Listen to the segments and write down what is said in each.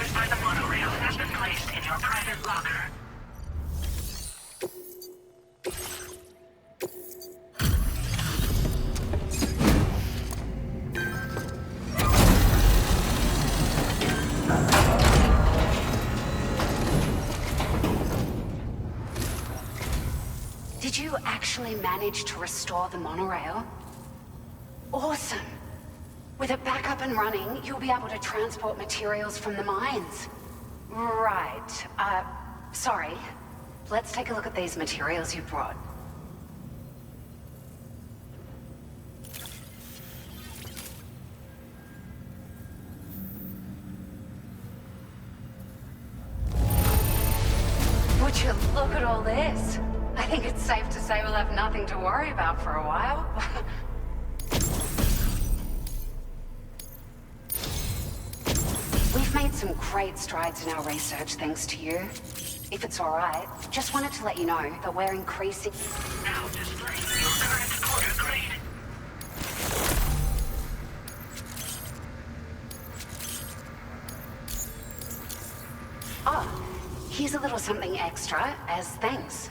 stored by the monorail has been placed in your private locker. Did you actually manage to restore the monorail? Awesome! With it back up and running, you'll be able to transport materials from the mines. Right. Sorry. Let's take a look at these materials you brought. Would you look at all this? I think it's safe to say we'll have nothing to worry about for a while. We've made some great strides in our research thanks to you. If it's alright, just wanted to let you know that we're increasing... Now displaying your current quarter grade. Oh, here's a little something extra as thanks.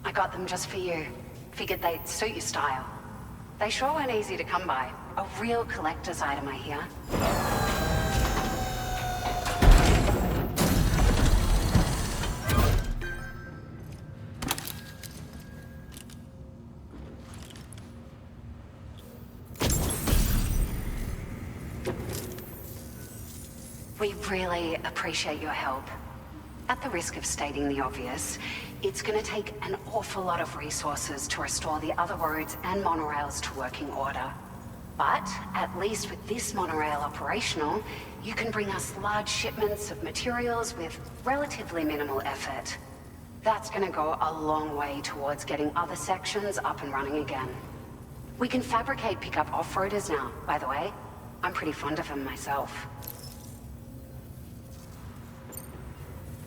I got them just for you. Figured they'd suit your style. They sure weren't easy to come by. A real collector's item, I hear. We really appreciate your help. At the risk of stating the obvious, it's gonna take an awful lot of resources to restore the other roads and monorails to working order. But, at least with this monorail operational, you can bring us large shipments of materials with relatively minimal effort. That's gonna go a long way towards getting other sections up and running again. We can fabricate pickup off-roaders now, by the way. I'm pretty fond of them myself.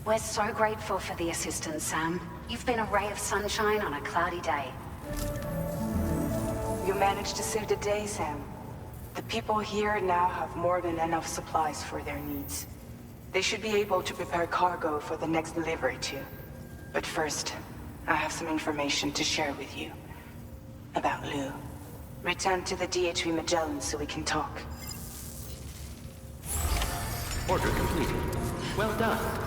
We're so grateful for the assistance, Sam. You've been a ray of sunshine on a cloudy day. You managed to save the day, Sam. The people here now have more than enough supplies for their needs. They should be able to prepare cargo for the next delivery too. But first, I have some information to share with you. About Lou. Return to the DHV Magellan so we can talk. Order completed. Well done.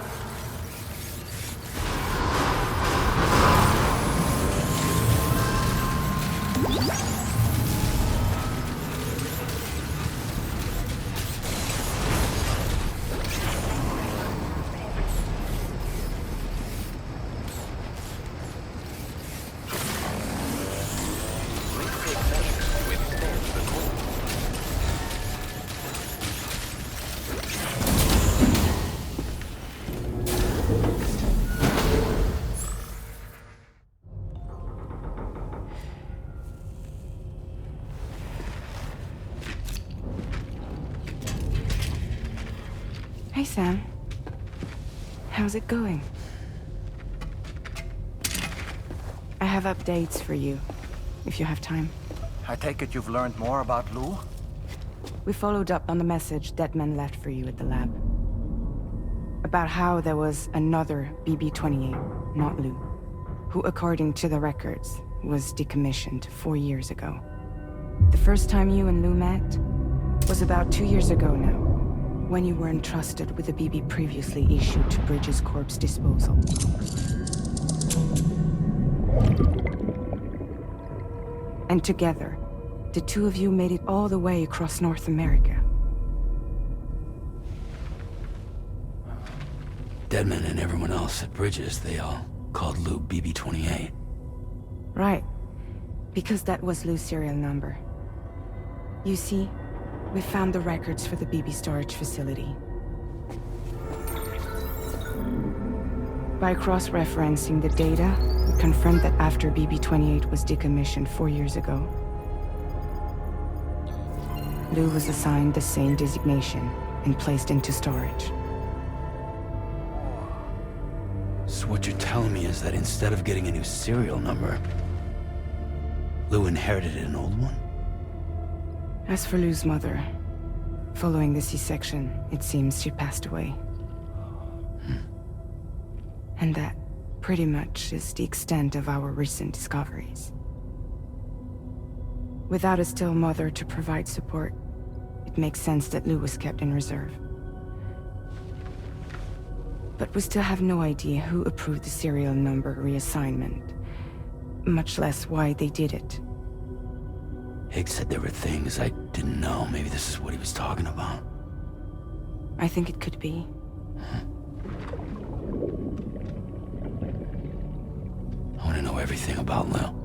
Hey, Sam. How's it going? I have updates for you, if you have time. I take it you've learned more about Lou? We followed up on the message Deadman left for you at the lab. About how there was another BB-28, not Lou, who, according to the records, was decommissioned 4 years ago. The first time you and Lou met was about 2 years ago now, when you were entrusted with the BB previously issued to Bridges Corp's disposal. And together, the two of you made it all the way across North America. Deadman and everyone else at Bridges, they all called Lou BB-28. Right. Because that was Lou's serial number. You see, we found the records for the BB storage facility. By cross-referencing the data, we confirmed that after BB-28 was decommissioned 4 years ago, Lou was assigned the same designation and placed into storage. So what you're telling me is that instead of getting a new serial number, Lou inherited an old one? As for Lou's mother, following the C-section, it seems she passed away. And that pretty much is the extent of our recent discoveries. Without a still mother to provide support, it makes sense that Lou was kept in reserve. But we still have no idea who approved the serial number reassignment, much less why they did it. Higgs said there were things I didn't know. Maybe this is what he was talking about. I think it could be. I want to know everything about Lou.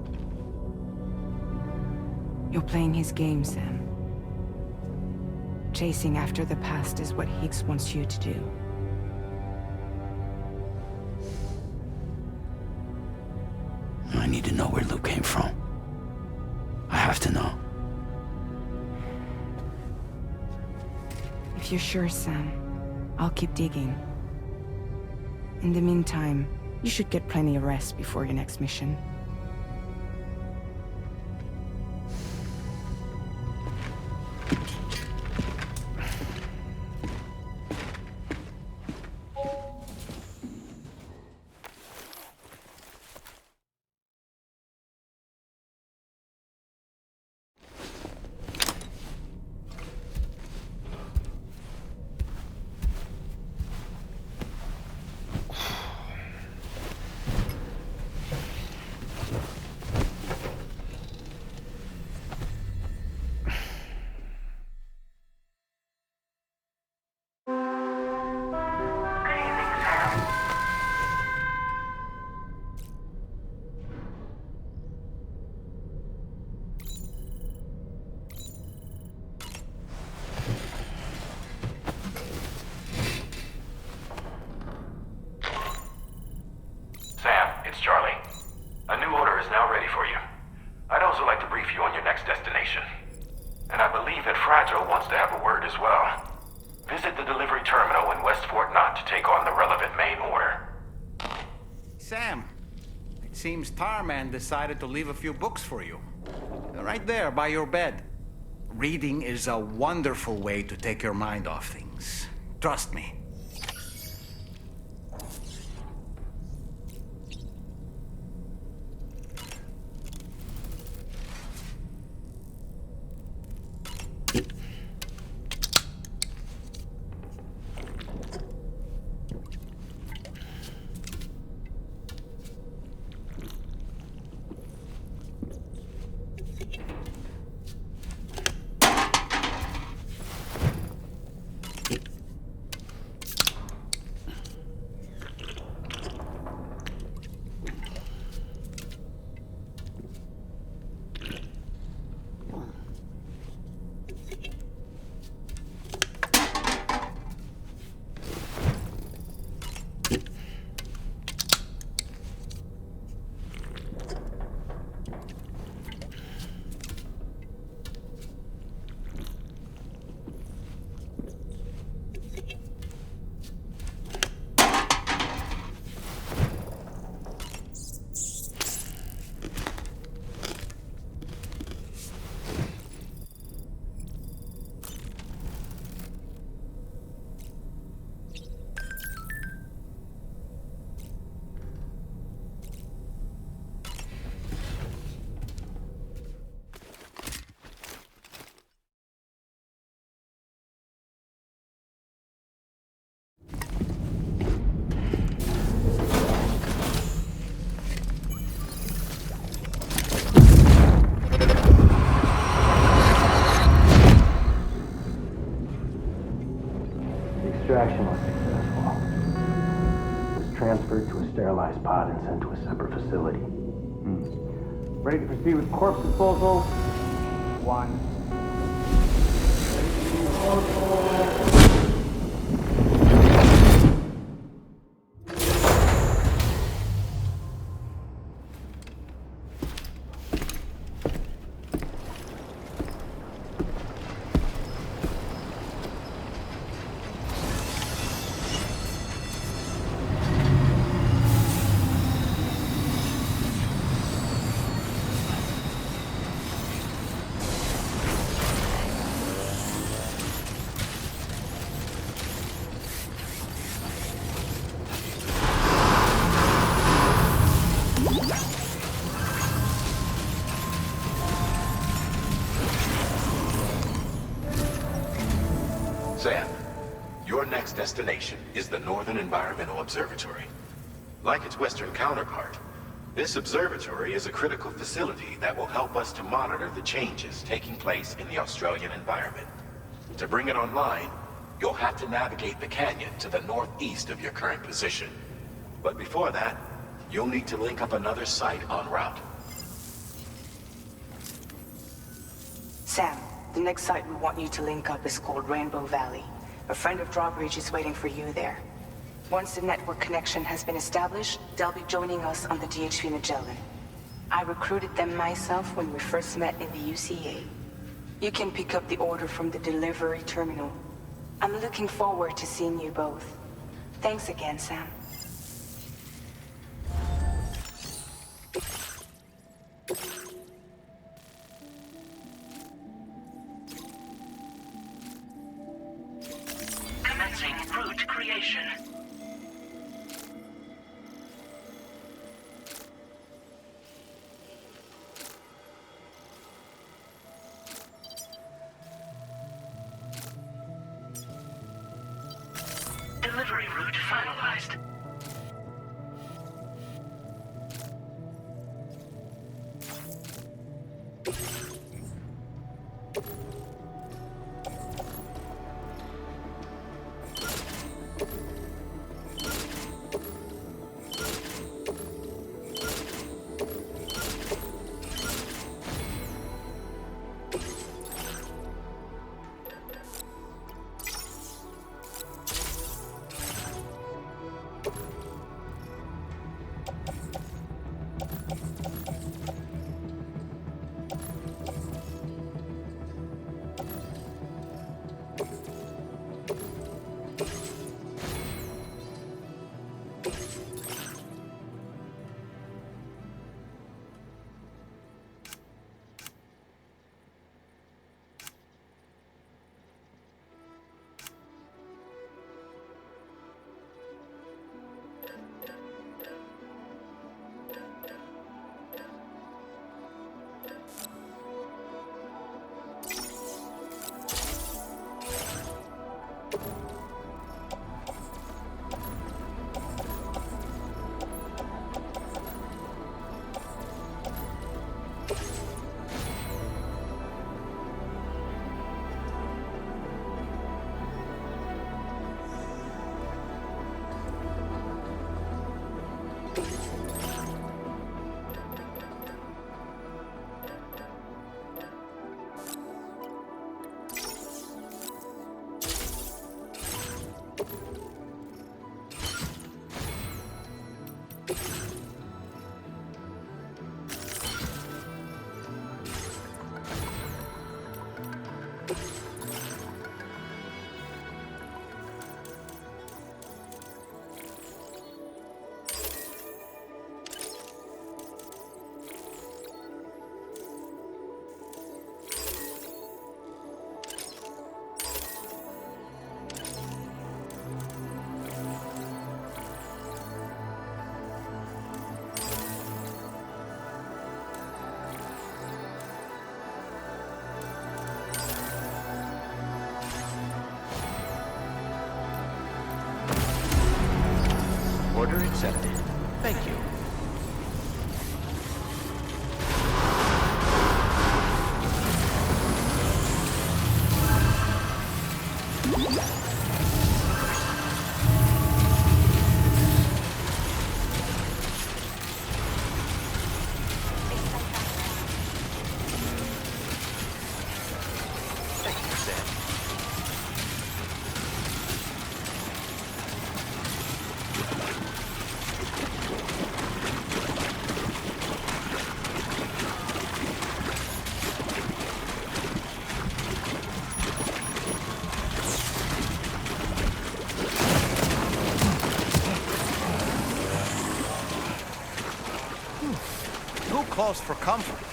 You're playing his game, Sam. Chasing after the past is what Higgs wants you to do. I need to know where Lou came from. I have to know. If you're sure, Sam, I'll keep digging. In the meantime, you should get plenty of rest before your next mission. Sam, it's Charlie. A new order is now ready for you. I'd also like to brief you on your next destination. And I believe that Fragile wants to have a word as well. Visit the delivery terminal in West Fort Knott to take on the relevant main order. Sam, it seems Tarman decided to leave a few books for you. They're right there by your bed. Reading is a wonderful way to take your mind off things. Trust me. Extraction was successful. It was transferred to a sterilized pod and sent to a separate facility. Ready to proceed with corpse disposal? 1. Sam, your next destination is the Northern Environmental Observatory. Like its Western counterpart, this observatory is a critical facility that will help us to monitor the changes taking place in the Australian environment. To bring it online, you'll have to navigate the canyon to the northeast of your current position. But before that, you'll need to link up another site en route. Sam, the next site we want you to link up is called Rainbow Valley. A friend of Drawbridge is waiting for you there. Once the network connection has been established, they'll be joining us on the DHP Magellan. I recruited them myself when we first met in the UCA. You can pick up the order from the delivery terminal. I'm looking forward to seeing you both. Thanks again, Sam. Commencing route creation. Delivery route finalized. Order accepted. Thank you. Thank you, Sam. Too close for comfort.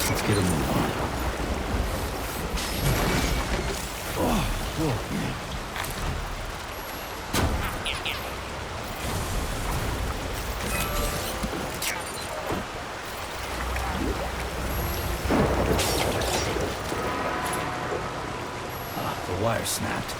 Let's get a move on. The wire snapped.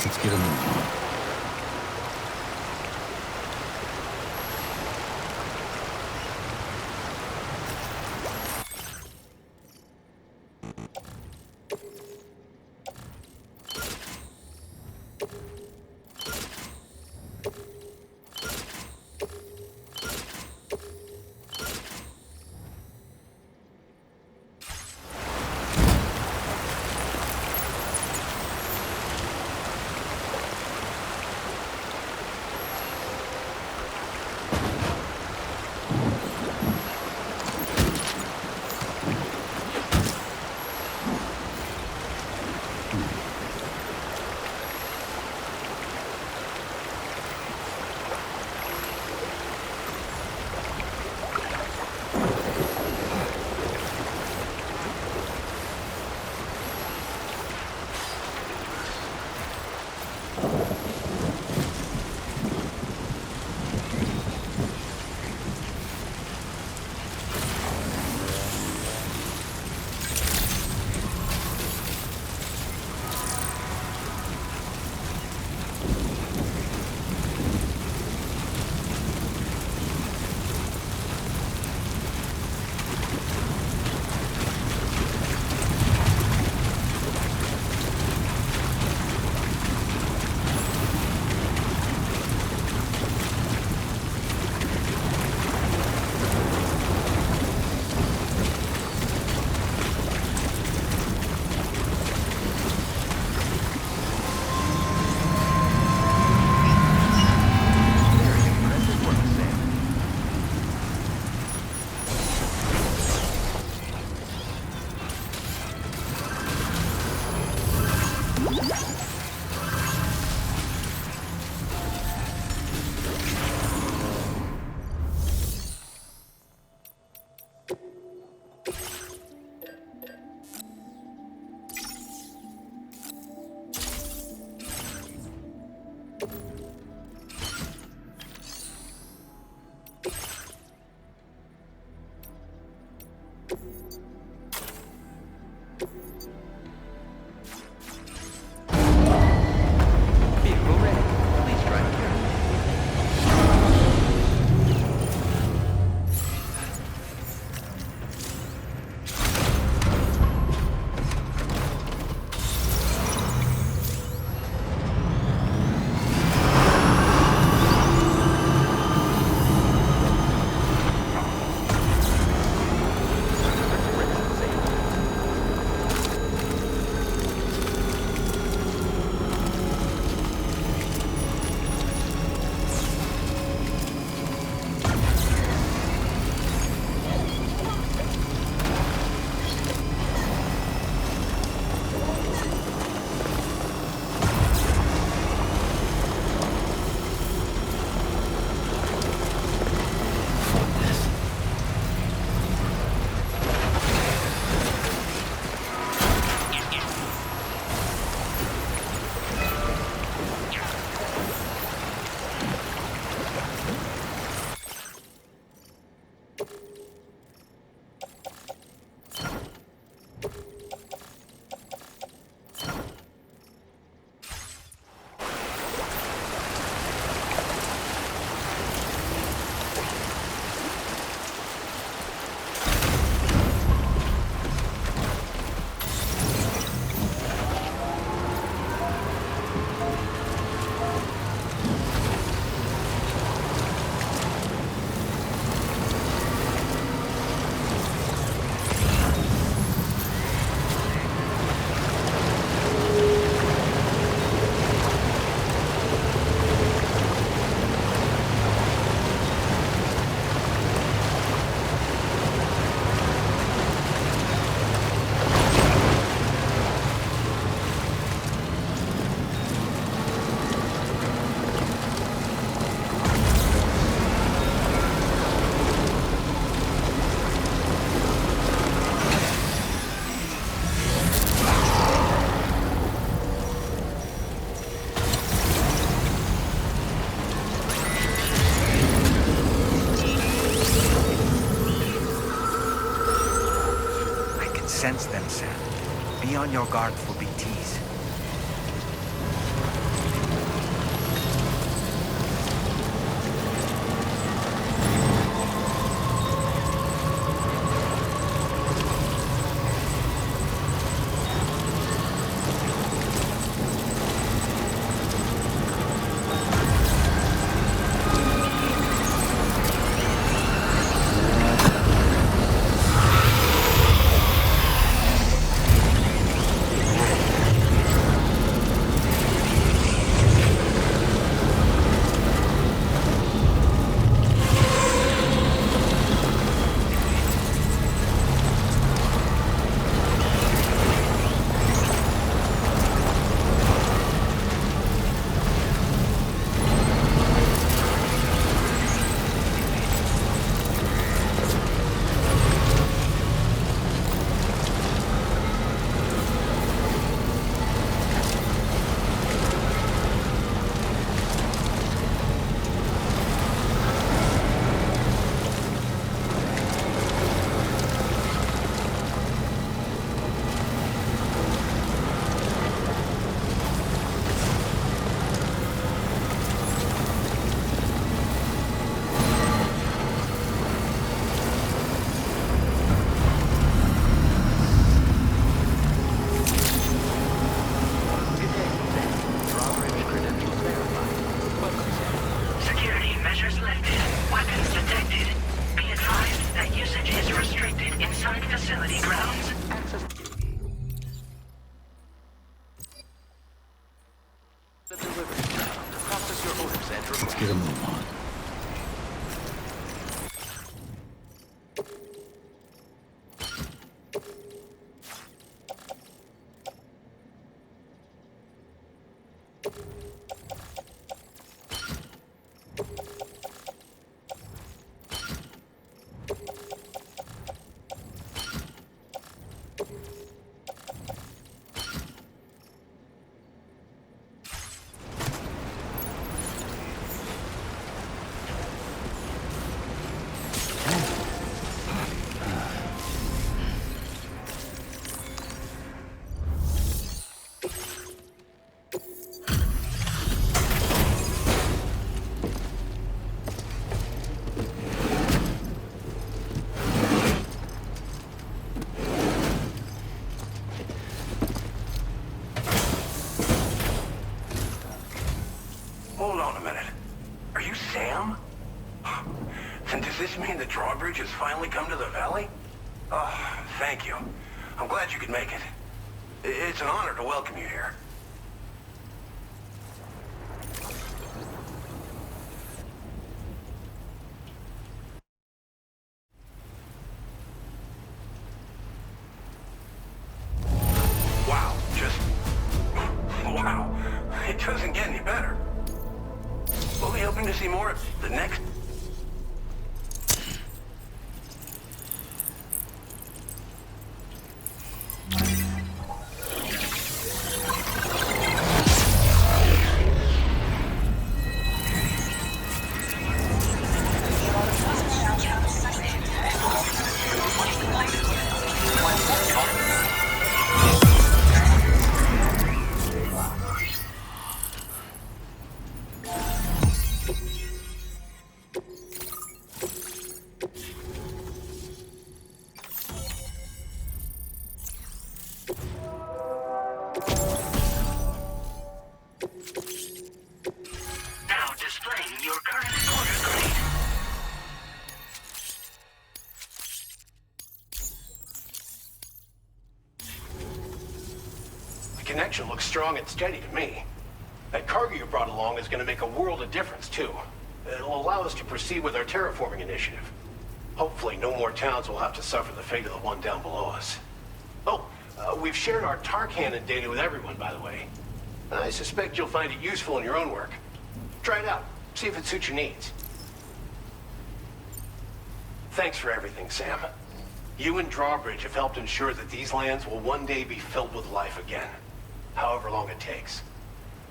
Let's get a move on. sense them, Sam. Be on your guard for BTs. Security measures lifted. Weapons detected. Be advised that usage is restricted inside facility grounds. Let's get a move on. Hold on a minute. Are you Sam? And does this mean the drawbridge has finally come to the valley? Oh, thank you. I'm glad you could make it. It's an honor to welcome you here. Wow, wow. It doesn't get any better. We'll be hoping to see more of the next... Now displaying your current order grade. The connection looks strong and steady to me. That cargo you brought along is going to make a world of difference, too. It'll allow us to proceed with our terraforming initiative. Hopefully, no more towns will have to suffer the fate of the one down below us. Oh, we've shared our tar cannon data with everyone, by the way. I suspect you'll find it useful in your own work. Try it out. See if it suits your needs. Thanks for everything, Sam. You and Drawbridge have helped ensure that these lands will one day be filled with life again, however long it takes.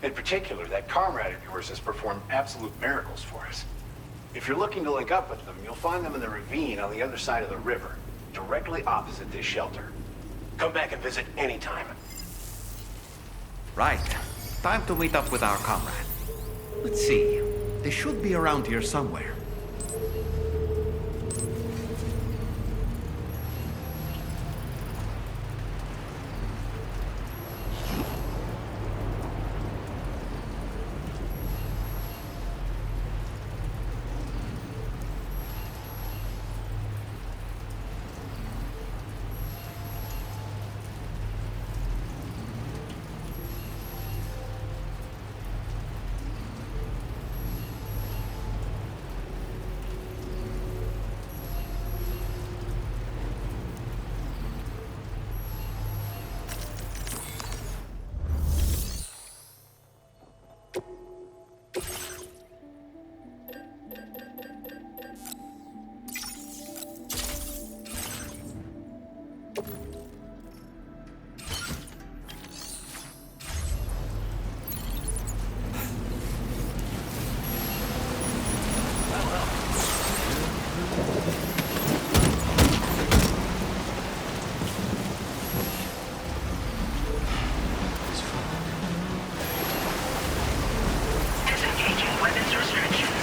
In particular, that comrade of yours has performed absolute miracles for us. If you're looking to link up with them, you'll find them in the ravine on the other side of the river, directly opposite this shelter. Come back and visit anytime. Right. Time to meet up with our comrade. Let's see. They should be around here somewhere. Disengaging weapons restrictions.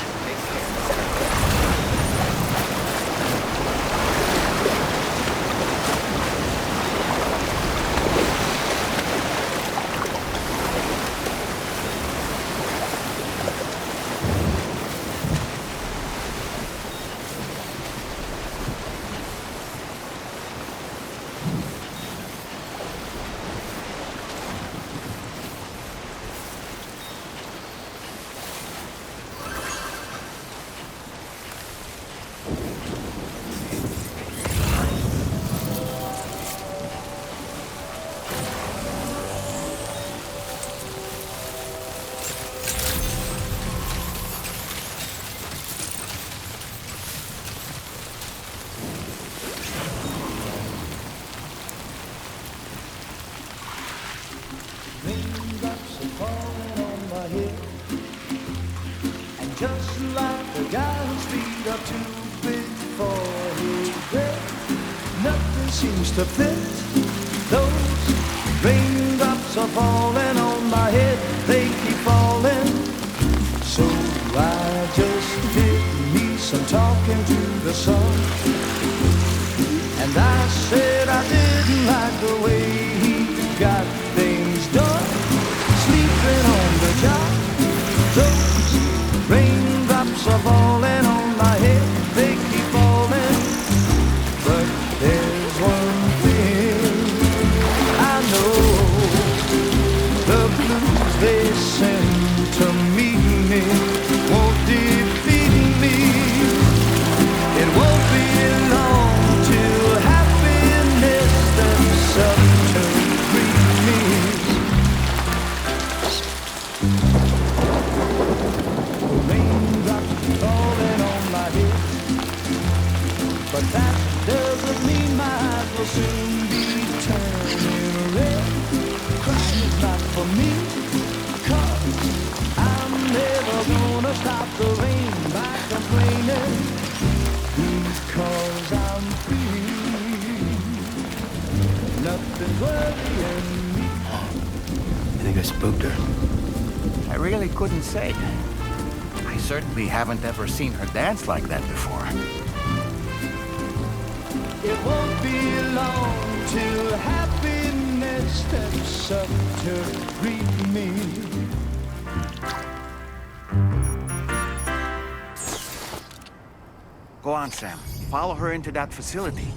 Raindrops are falling on my head, and just like the guy whose feet are too big for his bed, nothing seems to fit. Those raindrops are falling on my head, they keep falling. So I just did me some talking to the sun, and I said I didn't like the way he got things done, sleeping on the job. Those raindrops are falling on my head, they keep falling. But there's one thing I know, the blues they send to meet me won't defeat me. It won't be long till happiness steps up to greet me. Raindrops falling on my head, but that doesn't mean my eyes will soon be turning red. Crying is not for me, 'cause I'm never gonna stop the rain by complaining, because I'm free. Nothing's worrying me. I think I spooked her. I really couldn't say. I certainly haven't ever seen her dance like that before. It won't be long till happiness steps up to greet me. Go on, Sam. Follow her into that facility.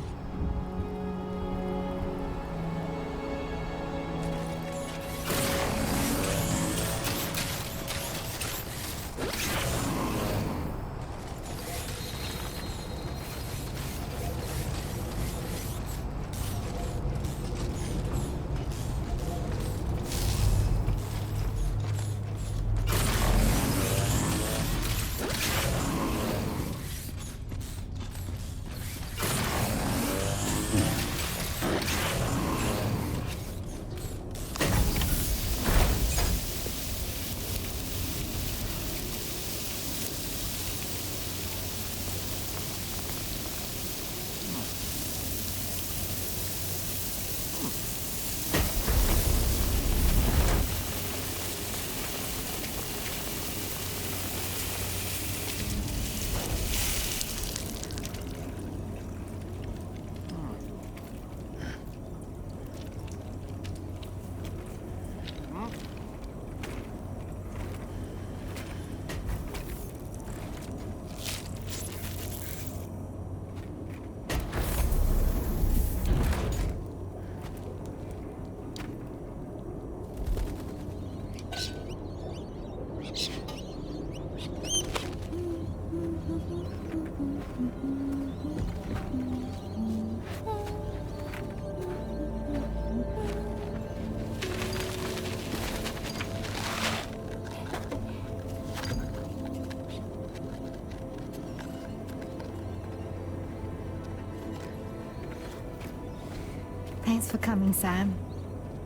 Thanks for coming, Sam.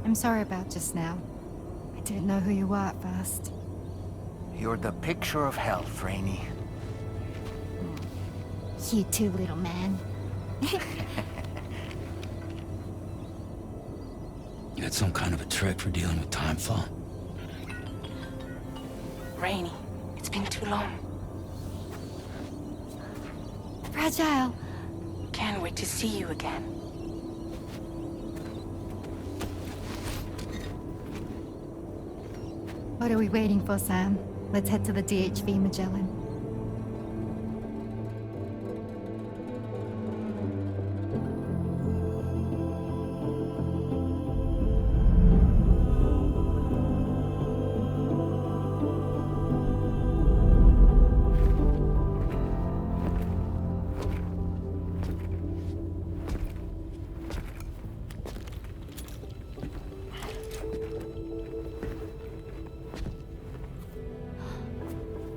I'm sorry about just now. I didn't know who you were at first. You're the picture of health, Rainey. You too, little man. You had some kind of a trick for dealing with timefall? Rainy, it's been too long. Fragile. Can't wait to see you again. What are we waiting for, Sam? Let's head to the DHV Magellan.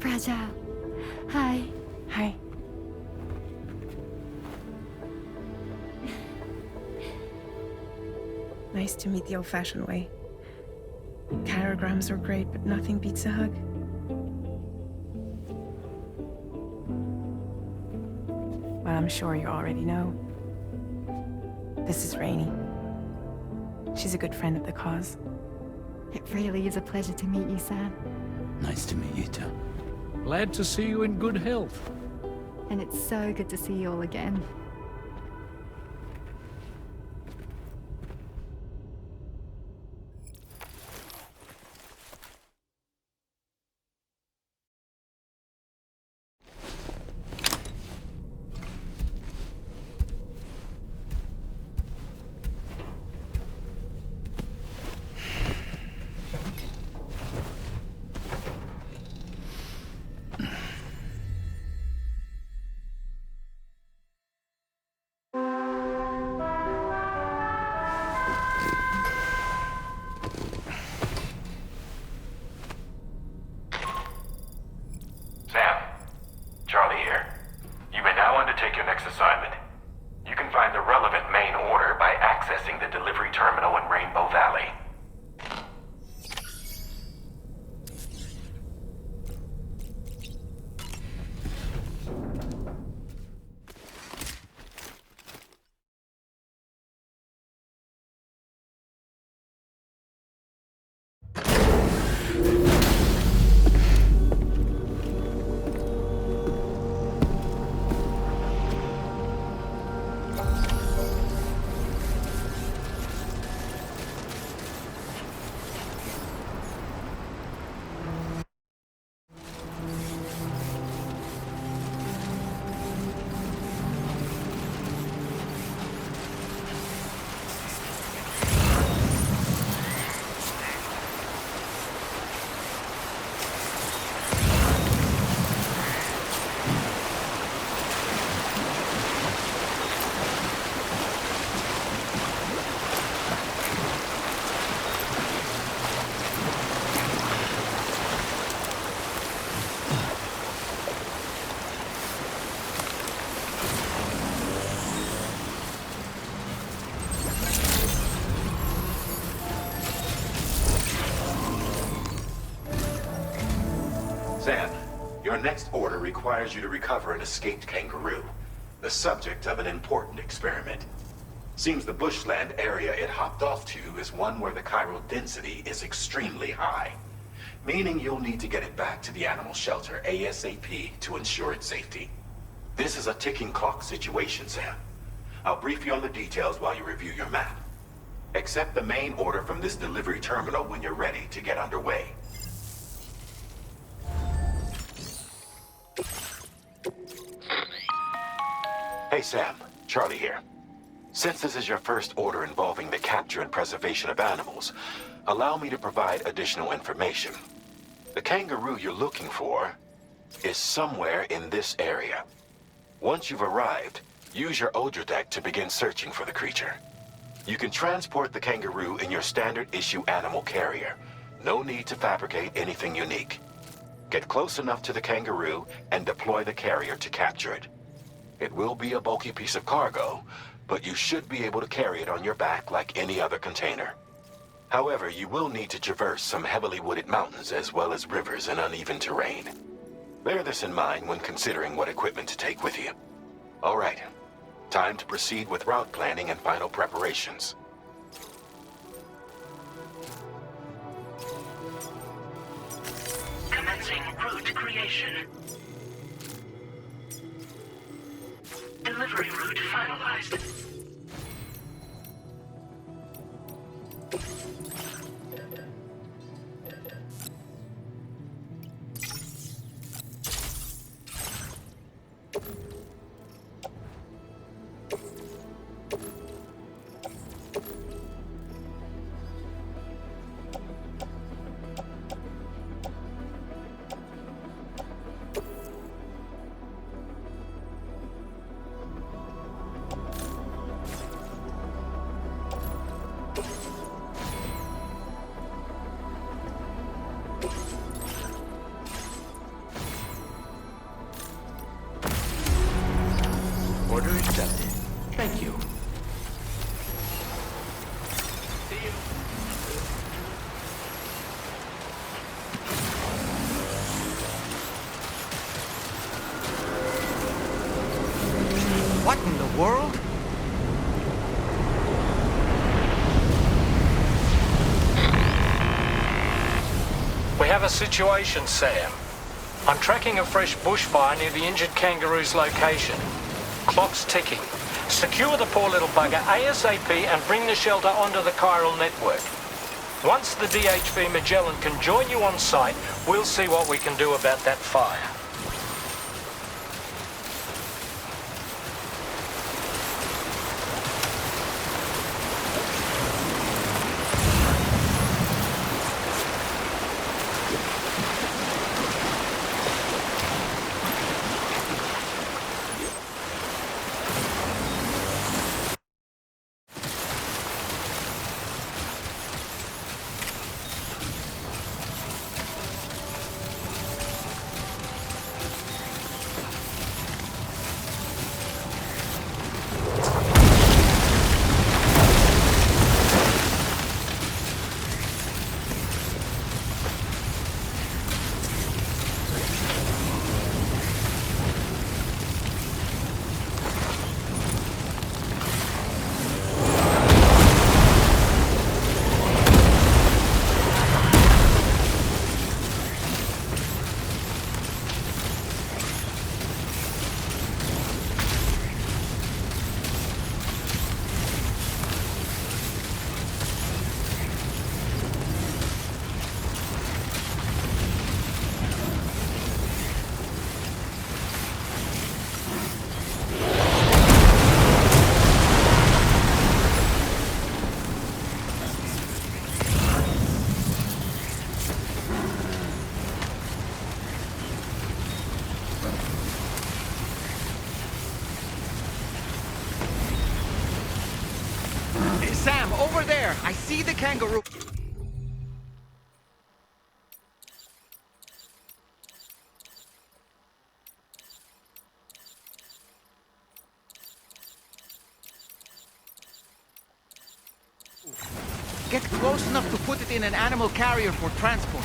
Fragile. Hi. Hi. Nice to meet the old-fashioned way. Carograms are great, but nothing beats a hug. Well, I'm sure you already know. This is Rainy. She's a good friend of the cause. It really is a pleasure to meet you, Sam. Nice to meet you too. Glad to see you in good health. And it's so good to see you all again. Sam, Charlie here. You may now undertake your next assignment. You can find the relevant main order by accessing the delivery terminal in Rainbow Valley. Sam, your next order requires you to recover an escaped kangaroo, the subject of an important experiment. Seems the bushland area it hopped off to is one where the chiral density is extremely high, meaning you'll need to get it back to the animal shelter ASAP to ensure its safety. This is a ticking clock situation, Sam. I'll brief you on the details while you review your map. Accept the main order from this delivery terminal when you're ready to get underway. Hey Sam, Charlie here. Since this is your first order involving the capture and preservation of animals, allow me to provide additional information. The kangaroo you're looking for is somewhere in this area. Once you've arrived, use your Odra deck to begin searching for the creature. You can transport the kangaroo in your standard issue animal carrier. No need to fabricate anything unique. Get close enough to the kangaroo and deploy the carrier to capture it. It will be a bulky piece of cargo, but you should be able to carry it on your back like any other container. However, you will need to traverse some heavily wooded mountains as well as rivers and uneven terrain. Bear this in mind when considering what equipment to take with you. All right, time to proceed with route planning and final preparations. Commencing route creation. Delivery route finalized. Order accepted. Thank you. What in the world? We have a situation, Sam. I'm tracking a fresh bushfire near the injured kangaroo's location. Clock's ticking. Secure the poor little bugger ASAP and bring the shelter onto the chiral network. Once the DHV Magellan can join you on site, we'll see what we can do about that fire. Sam, over there! I see the kangaroo! Get close enough to put it in an animal carrier for transport.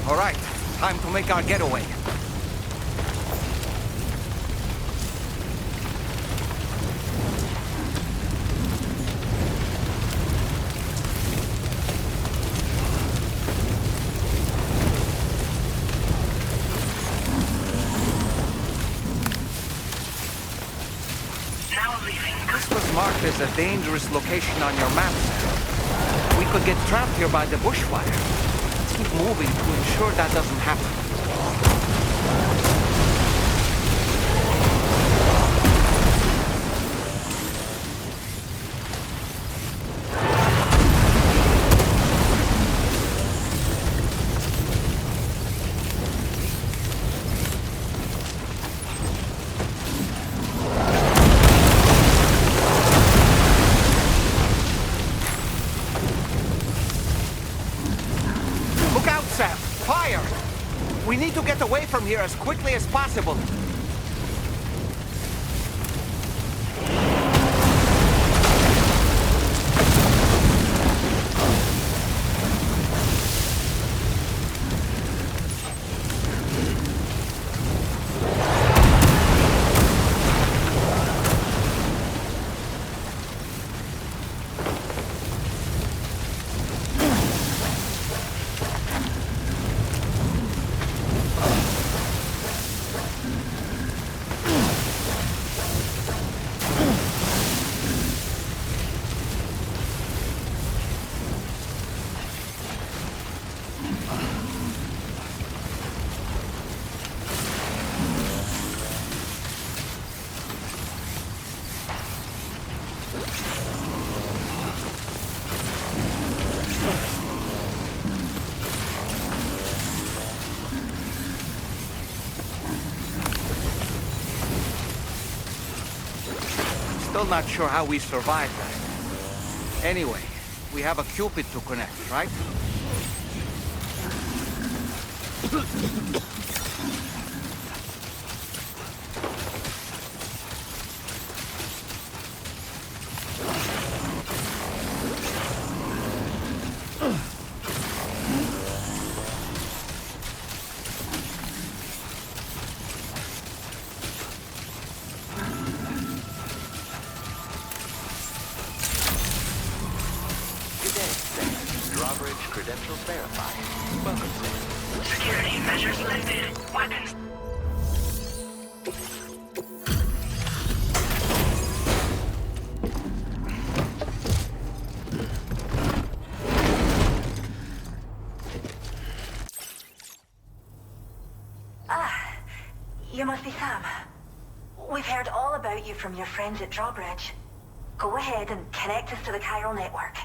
All right, time to make our getaway. This was marked as a dangerous location on your map, Sam. We could get trapped here by the bushfire. Let's keep moving to ensure that doesn't happen. Look out, Sam! Fire! We need to get away from here as quickly as possible. Still not sure how we survived that. Anyway, we have a Cupid to connect, right? Drawbridge credentials verified. Welcome, Sam. Security measures lifted. Weapons. You must be Sam. We've heard all about you from your friends at Drawbridge. Go ahead and connect us to the chiral network.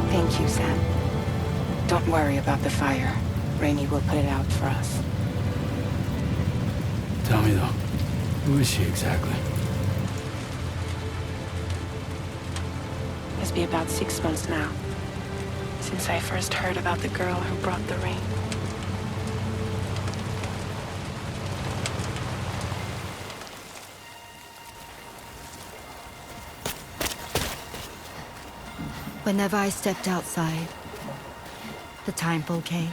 Thank you, Sam. Don't worry about the fire. Rainey will put it out for us. Tell me though, who is she exactly? Must be about 6 months now. Since I first heard about the girl who brought the ring. Whenever I stepped outside, the timefall came.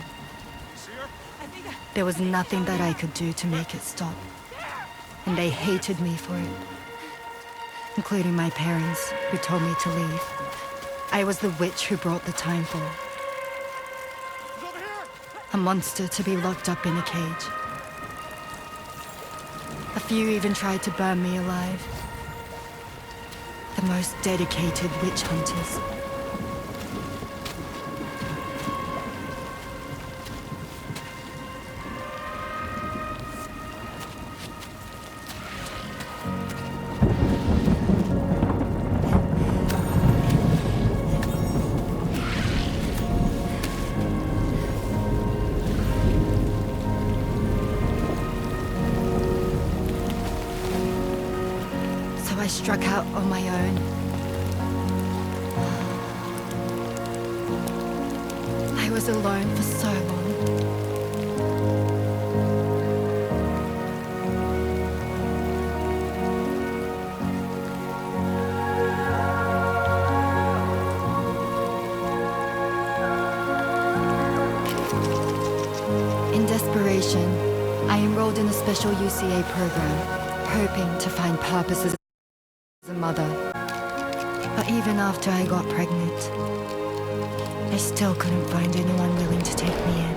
There was nothing that I could do to make it stop. And they hated me for it. Including my parents, who told me to leave. I was the witch who brought the timefall. A monster to be locked up in a cage. A few even tried to burn me alive. The most dedicated witch hunters. I struck out on my own. I was alone for so long. In desperation, I enrolled in a special UCA program, hoping to find purpose as a mother. But even after I got pregnant, I still couldn't find anyone willing to take me in.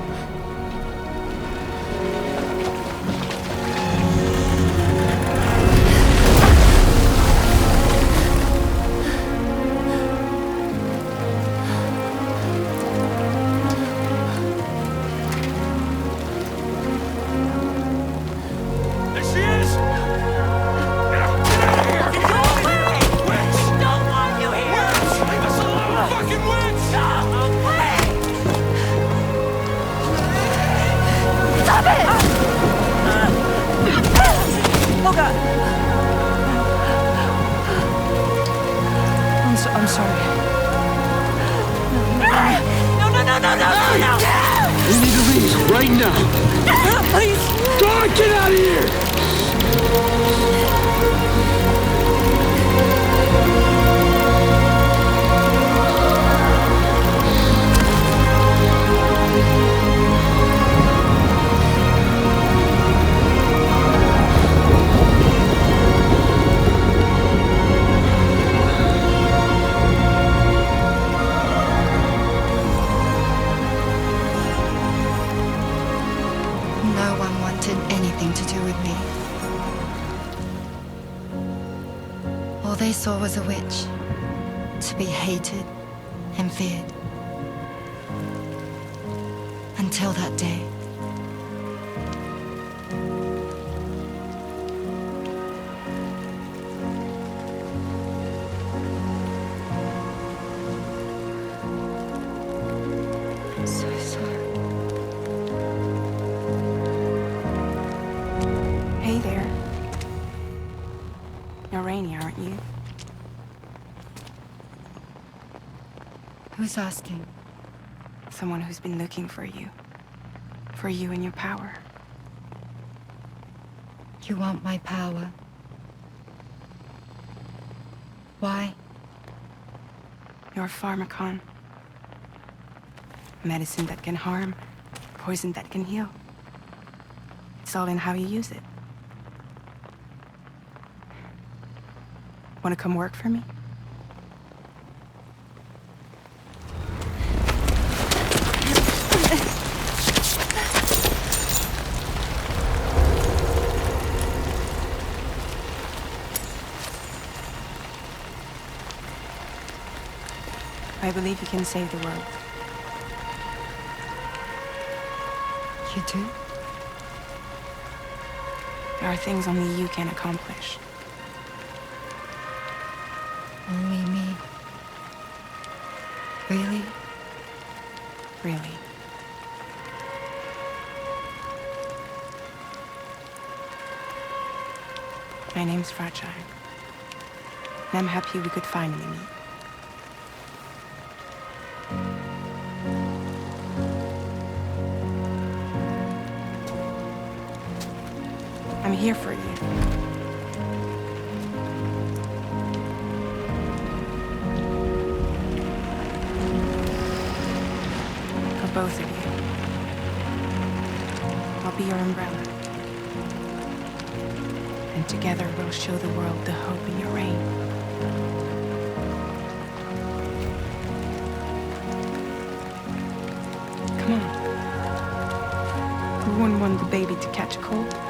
I'm sorry. No! We need to leave right now. Please! God, get out of here! No one wanted anything to do with me. All they saw was a witch, to be hated and feared. Until that day. I'm so sorry. Hey there. You're Rainy, aren't you? Who's asking? Someone who's been looking for you. For you and your power. You want my power? Why? You're a pharmacon. Medicine that can harm, poison that can heal. It's all in how you use it. Want to come work for me? I believe you can save the world. You do? There are things only you can accomplish. Only me. Really? Really. My name's Fragile. And I'm happy we could finally meet. I'm here for you. For both of you. I'll be your umbrella. And together we'll show the world the hope in your reign. Come on. Who wouldn't want the baby to catch a cold?